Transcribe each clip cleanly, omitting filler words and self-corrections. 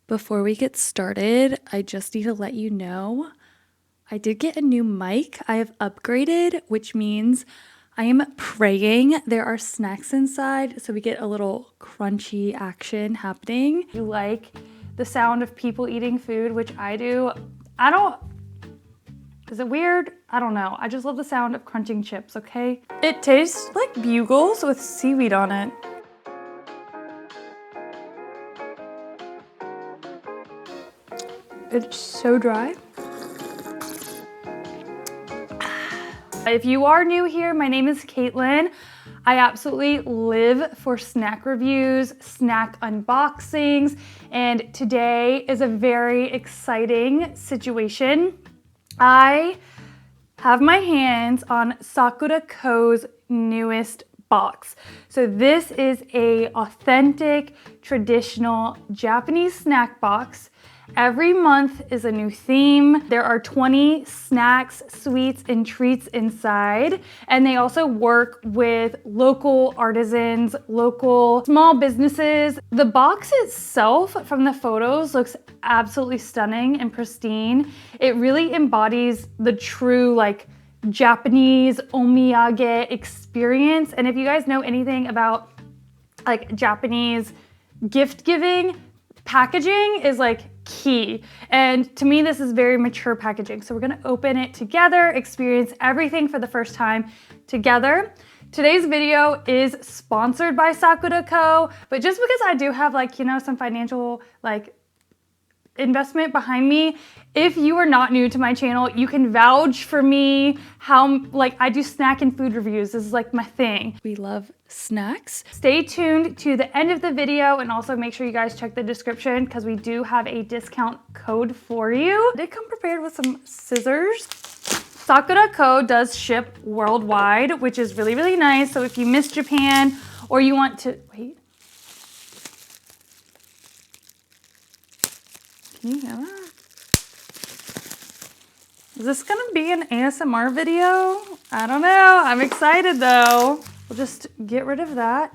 Before we get started, I just need to let you know I did get a new mic. I have upgraded, which means I am praying there are snacks inside so we get a little crunchy action happening. You like the sound of people eating food, which I do. Is it weird? I don't know. I just love the sound of crunching chips, okay? It tastes like bugles with seaweed on it. It's so dry. If you are new here, my name is Caitlin. I absolutely live for snack reviews, snack unboxings, and today is a very exciting situation. I have my hands on Sakuraco's newest box. So this is a authentic, traditional Japanese snack box. Every month is a new theme. There are 20 snacks, sweets, and treats inside. And they also work with local artisans, local small businesses. The box itself from the photos looks absolutely stunning and pristine. It really embodies the true Japanese omiyage experience. And if you guys know anything about Japanese gift giving, packaging is key. And to me, this is very mature packaging. So we're gonna open it together, experience everything for the first time together. Today's video is sponsored by Sakuraco, but just because I do have some financial investment behind me, if you are not new to my channel, you can vouch for me how I do snack and food reviews. This is my thing. We love snacks. Stay tuned to the end of the video and also make sure you guys check the description because we do have a discount code for you. I did come prepared with some scissors. Sakuraco does ship worldwide, which is really, really nice. So if you miss Japan or you want to, wait. Can you hear that? Is this gonna be an ASMR video? I don't know. I'm excited though. We'll just get rid of that.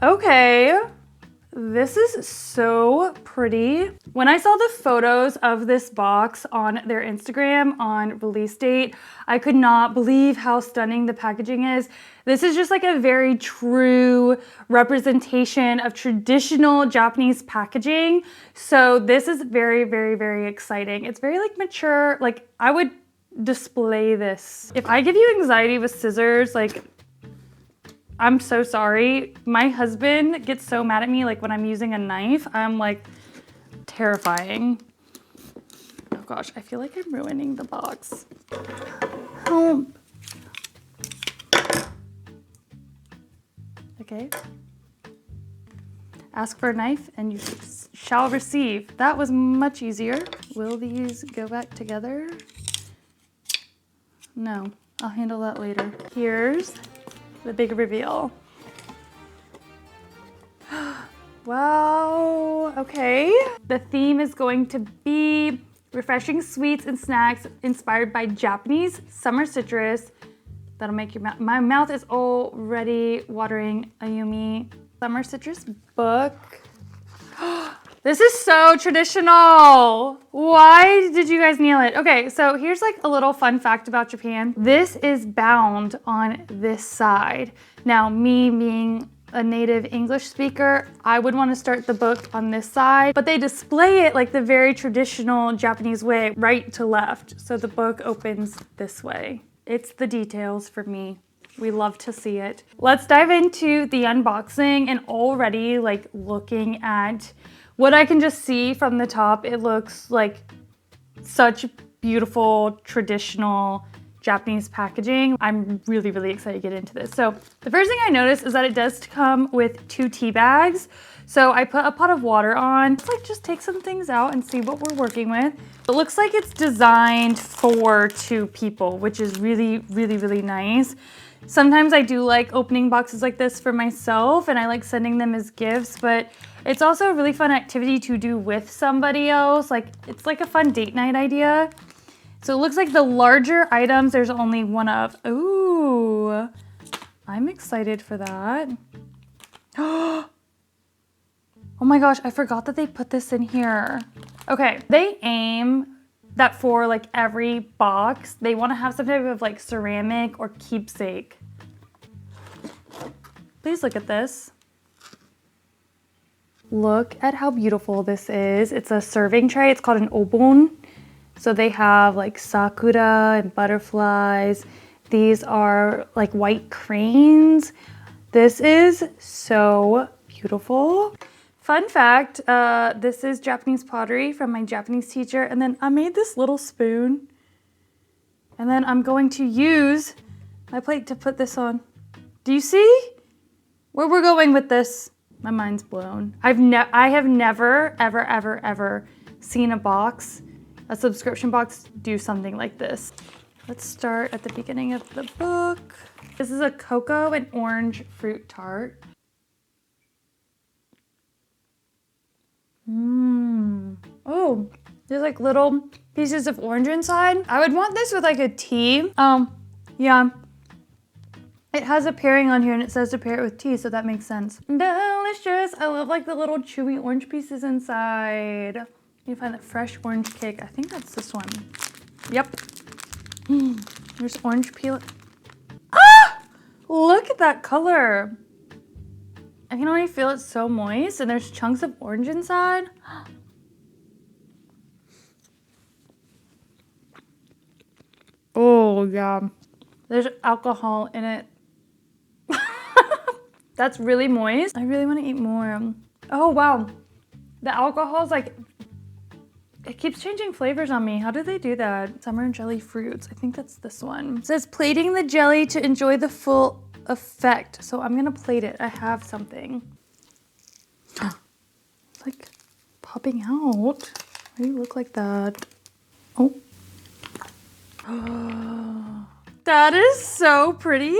Okay. This is so pretty. When I saw the photos of this box on their Instagram on release date, I could not believe how stunning the packaging is. This is just a very true representation of traditional Japanese packaging. So this is very, very, very exciting. It's very mature. I would display this. If I give you anxiety with scissors, I'm so sorry. My husband gets so mad at me when I'm using a knife. I'm terrifying. Oh gosh, I feel like I'm ruining the box. Help. Okay. Ask for a knife and you shall receive. That was much easier. Will these go back together? No, I'll handle that later. Here's the big reveal. Wow, okay. The theme is going to be refreshing sweets and snacks inspired by Japanese summer citrus. That'll make your mouth, my mouth is already watering. Ayumi. Summer citrus book. This is so traditional. Why did you guys nail it? Okay, so here's a little fun fact about Japan. This is bound on this side. Now, me being a native English speaker, I would want to start the book on this side, but they display it the very traditional Japanese way, right to left. So the book opens this way. It's the details for me. We love to see it. Let's dive into the unboxing, and already looking at what I can just see from the top, it looks like such beautiful, traditional Japanese packaging. I'm really, really excited to get into this. So the first thing I noticed is that it does come with 2 tea bags. So I put a pot of water on. Let's just take some things out and see what we're working with. It looks like it's designed for 2 people, which is really, really, really nice. Sometimes I do like opening boxes like this for myself and I like sending them as gifts, but it's also a really fun activity to do with somebody else. It's a fun date night idea. So it looks like the larger items, there's only one of. Ooh, I'm excited for that. Oh my gosh, I forgot that they put this in here. Okay, they aim that for like every box, they want to have some type of like ceramic or keepsake. Please look at this. Look at how beautiful this is. It's a serving tray. It's called an obon. So they have like sakura and butterflies. These are like white cranes. This is so beautiful. Fun fact, this is Japanese pottery from my Japanese teacher. And then I made this little spoon. And then I'm going to use my plate to put this on. Do you see where we're going with this? My mind's blown. I have never, ever seen a subscription box do something like this. Let's start at the beginning of the book. This is a cocoa and orange fruit tart. Oh, there's like little pieces of orange inside. I would want this with like a tea. Yeah. It has a pairing on here and it says to pair it with tea, so that makes sense. Delicious. I love like the little chewy orange pieces inside. You find the fresh orange cake. I think that's this one. Yep. There's orange peel. Ah! Look at that color. I can already feel it so moist and there's chunks of orange inside. Oh yeah. There's alcohol in it. That's really moist. I really want to eat more. Oh wow. The alcohol is like, it keeps changing flavors on me. How do they do that? Summer jelly fruits. I think that's this one. It says plating the jelly to enjoy the full effect. So I'm gonna plate it. I have something. It's like popping out. Why do you look like that? Oh. That is so pretty.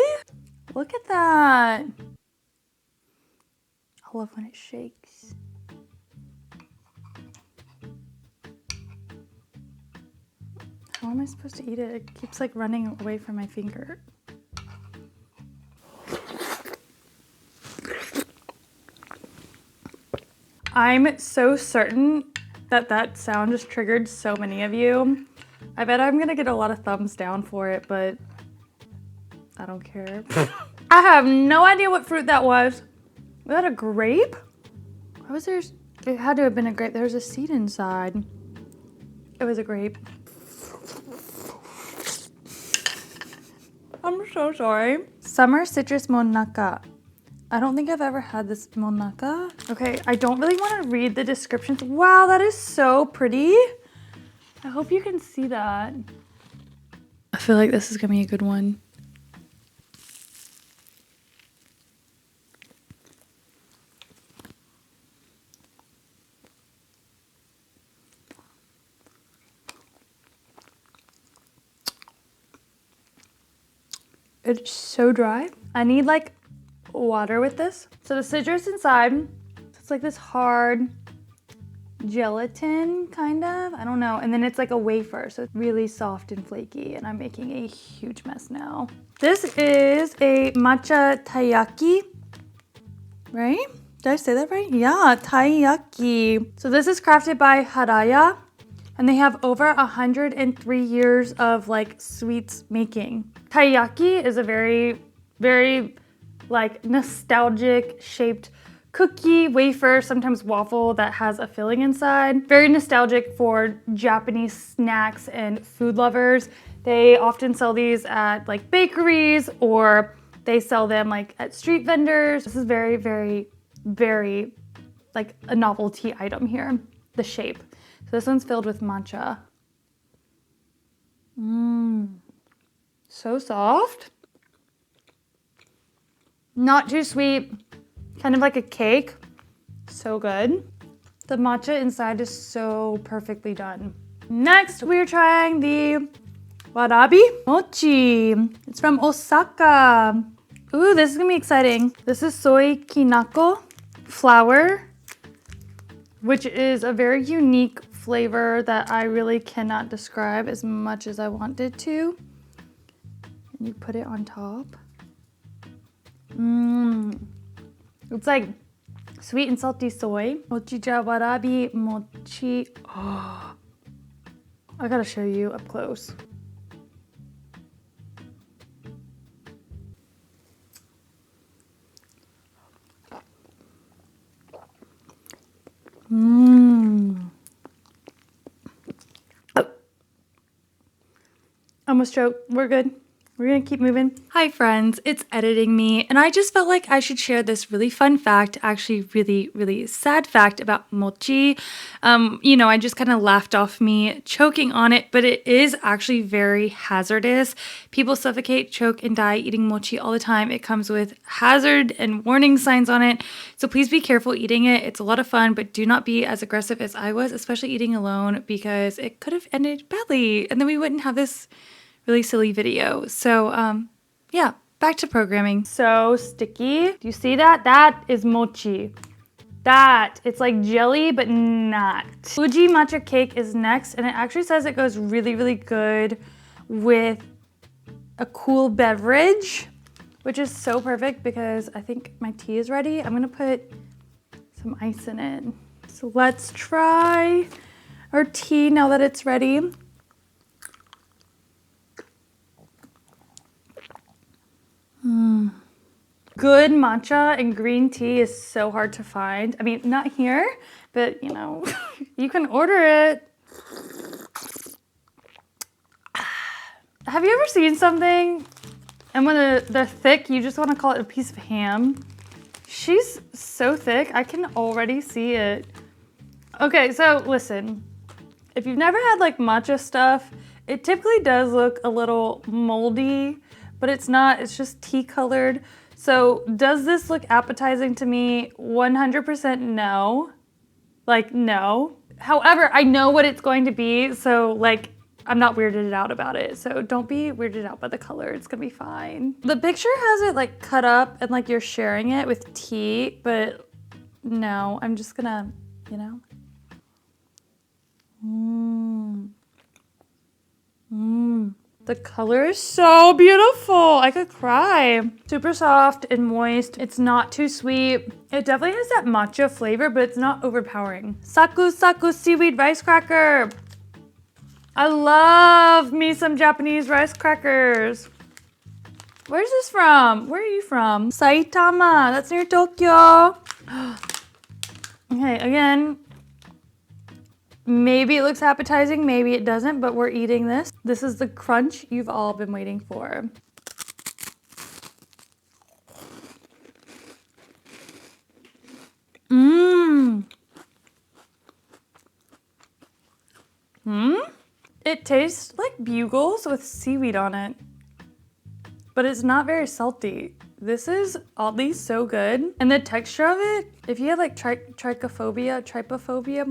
Look at that. I love when it shakes. How am I supposed to eat it? It keeps like running away from my finger. I'm so certain that that sound just triggered so many of you. I bet I'm gonna get a lot of thumbs down for it, but I don't care. I have no idea what fruit that was. Was that a grape? Why was there? It had to have been a grape. There was a seed inside. It was a grape. I'm so sorry. Summer citrus monaka. I don't think I've ever had this monaka. Okay, I don't really want to read the descriptions. Wow, that is so pretty. I hope you can see that. I feel like this is gonna be a good one. It's so dry. I need like water with this. So the citrus inside, it's like this hard gelatin kind of, I don't know. And then it's like a wafer, so it's really soft and flaky, and I'm making a huge mess now. This is a matcha taiyaki, right? Did I say that right? Yeah, taiyaki. So this is crafted by Haraya, and they have over 103 years of like sweets making. Taiyaki is a very, very like nostalgic shaped cookie, wafer, sometimes waffle that has a filling inside. Very nostalgic for Japanese snacks and food lovers. They often sell these at like bakeries, or they sell them like at street vendors. This is very, very, very like a novelty item here, the shape. So this one's filled with matcha. So soft. Not too sweet, kind of like a cake. So good. The matcha inside is so perfectly done. Next, we're trying the warabi mochi. It's from Osaka. Ooh, this is gonna be exciting. This is soy kinako flour, which is a very unique flavor that I really cannot describe as much as I wanted to. And you put it on top. It's like Sweet and salty soy. Mochi warabi mochi. Oh, I gotta show you up close. Mmm. Oh. Almost choked. We're good. We're gonna keep moving. Hi friends, it's editing me, and I just felt like I should share this really fun fact, actually really sad fact about mochi. I just kind of laughed off me choking on it, but it is actually very hazardous. People suffocate, choke, and die eating mochi all the time. It comes with hazard and warning signs on it, so please be careful eating it. It's a lot of fun, but do not be as aggressive as I was, especially eating alone, because it could have ended badly, and then we wouldn't have this really silly video. So yeah, back to programming. So sticky. Do you see that? That is mochi. It's like jelly, but not. Fuji matcha cake is next, and it actually says it goes really good with a cool beverage, which is so perfect because I think my tea is ready. I'm gonna put some ice in it. So let's try our tea now that it's ready. Good matcha and green tea is so hard to find. I mean, not here, but you can order it. Have you ever seen something and when they're thick, you just want to call it a piece of ham? She's so thick, I can already see it. Okay, so listen, if you've never had like matcha stuff, it typically does look a little moldy, but it's not, it's just tea colored. So does this look appetizing to me? 100% no. Like, no. However, I know what it's going to be, so like, I'm not weirded out about it. So don't be weirded out by the color, it's gonna be fine. The picture has it like cut up and like you're sharing it with tea, but no, I'm just gonna, The color is so beautiful. I could cry. Super soft and moist. It's not too sweet. It definitely has that matcha flavor, but it's not overpowering. Saku Saku seaweed rice cracker. I love me some Japanese rice crackers. Where's this from? Where are you from? Saitama. That's near Tokyo. Okay, again. Maybe it looks appetizing, maybe it doesn't, but we're eating this. This is the crunch you've all been waiting for. It tastes like bugles with seaweed on it, but it's not very salty. This is oddly so good. And the texture of it, if you have like trypophobia,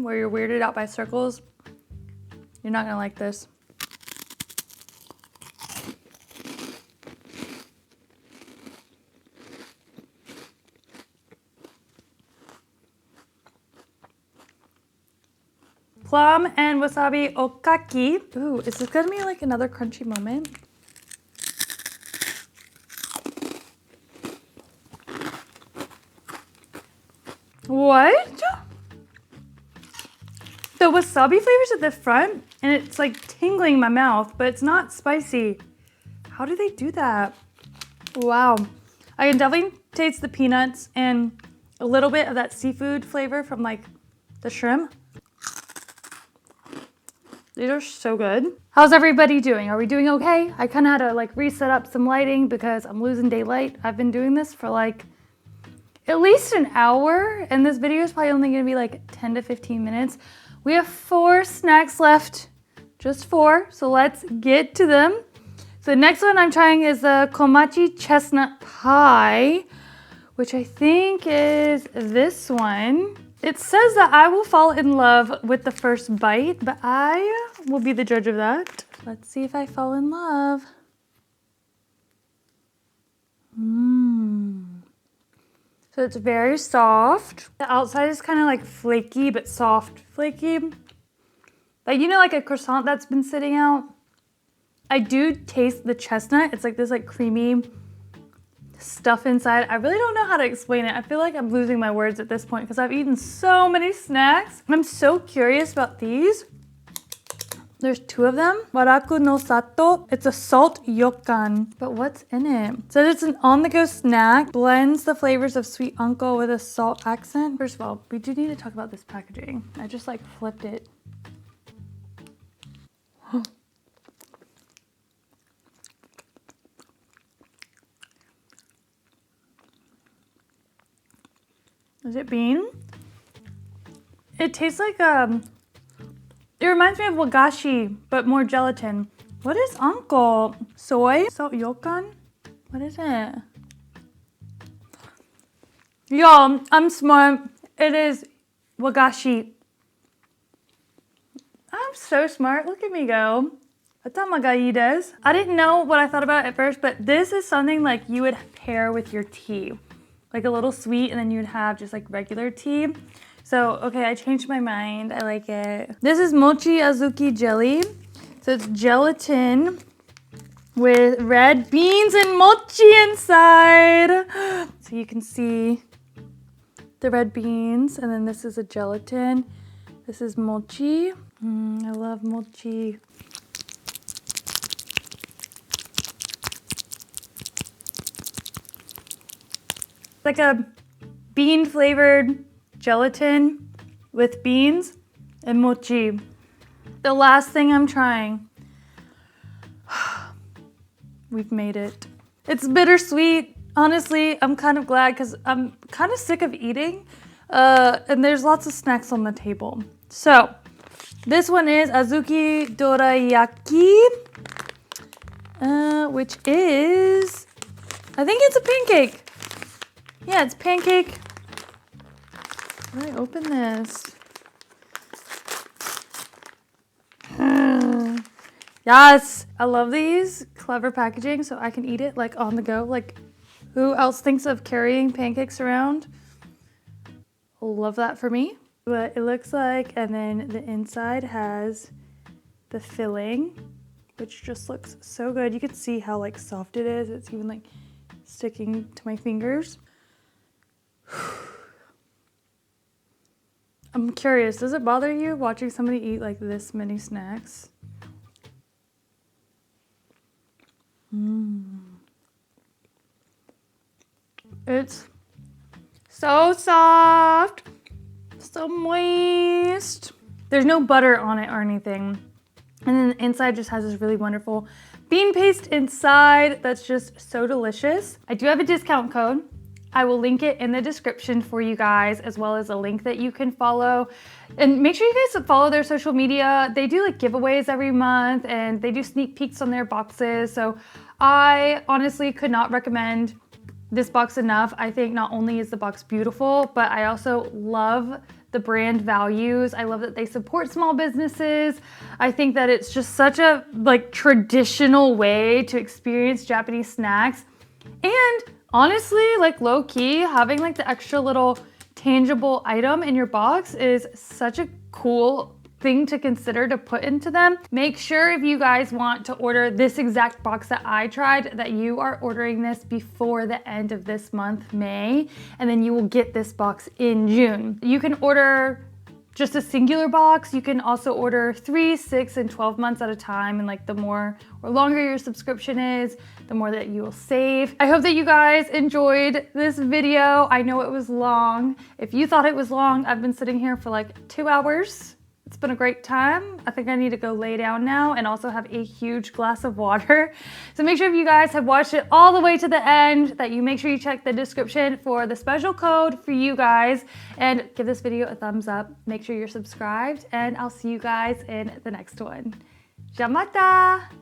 where you're weirded out by circles, you're not gonna like this. Plum and wasabi okaki. Ooh, is this gonna be like another crunchy moment? What? The wasabi flavor's at the front and it's like tingling in my mouth, but it's not spicy. How do they do that? Wow. I can definitely taste the peanuts and a little bit of that seafood flavor from like the shrimp. These are so good. How's everybody doing? Are we doing okay? I kind of had to like reset up some lighting because I'm losing daylight. I've been doing this for like at least an hour, and this video is probably only gonna be like 10 to 15 minutes. We have 4 snacks left, just 4, so let's get to them. So the next one I'm trying is the komachi chestnut pie, which I think is this one. It says that I will fall in love with the first bite, but I will be the judge of that. Let's see if I fall in love. So it's very soft. The outside is kind of like flaky, but soft flaky. Like, like a croissant that's been sitting out. I do taste the chestnut. It's like this like creamy stuff inside. I really don't know how to explain it. I feel like I'm losing my words at this point because I've eaten so many snacks. I'm so curious about these. There's 2 of them. Waraku no sato. It's a salt yokan. But what's in it? It says it's an on-the-go snack. Blends the flavors of sweet uncle with a salt accent. First of all, we do need to talk about this packaging. I just like flipped it. Is it bean? It tastes like it reminds me of wagashi, but more gelatin. What is uncle? Soy? Salt yokan? What is it? Y'all, I'm smart. It is wagashi. I'm so smart. Look at me go. Atama ga ii desu. I didn't know what I thought about it at first, but this is something like you would pair with your tea. Like a little sweet, and then you'd have just like regular tea. So, okay, I changed my mind. I like it. This is mochi azuki jelly. So it's gelatin with red beans and mochi inside. So you can see the red beans, and then this is a gelatin. This is mochi. I love mochi. It's like a bean flavored gelatin with beans and mochi. The last thing I'm trying. We've made it. It's bittersweet. Honestly, I'm kind of glad because I'm kind of sick of eating. And there's lots of snacks on the table. So this one is azuki dorayaki, which is, I think it's a pancake. Yeah, it's pancake. How do I open this? Yes, I love these. Clever packaging so I can eat it like on the go. Like, who else thinks of carrying pancakes around? Love that for me. What it looks like, and then the inside has the filling, which just looks so good. You can see how like soft it is. It's even like sticking to my fingers. I'm curious, does it bother you watching somebody eat like this many snacks? It's so soft, so moist. There's no butter on it or anything. And then the inside just has this really wonderful bean paste inside that's just so delicious. I do have a discount code. I will link it in the description for you guys, as well as a link that you can follow. And make sure you guys follow their social media. They do like giveaways every month, and they do sneak peeks on their boxes. So I honestly could not recommend this box enough. I think not only is the box beautiful, but I also love the brand values. I love that they support small businesses. I think that it's just such a like traditional way to experience Japanese snacks. And honestly, like low key, having like the extra little tangible item in your box is such a cool thing to consider to put into them. Make sure if you guys want to order this exact box that I tried, that you are ordering this before the end of this month, May, and then you will get this box in June. You can order just a singular box. You can also order 3, 6, and 12 months at a time. And like the more or longer your subscription is, the more that you will save. I hope that you guys enjoyed this video. I know it was long. If you thought it was long, I've been sitting here for like 2 hours. It's been a great time. I think I need to go lay down now and also have a huge glass of water. So make sure if you guys have watched it all the way to the end, that you make sure you check the description for the special code for you guys, and give this video a thumbs up. Make sure you're subscribed, and I'll see you guys in the next one. Jamata!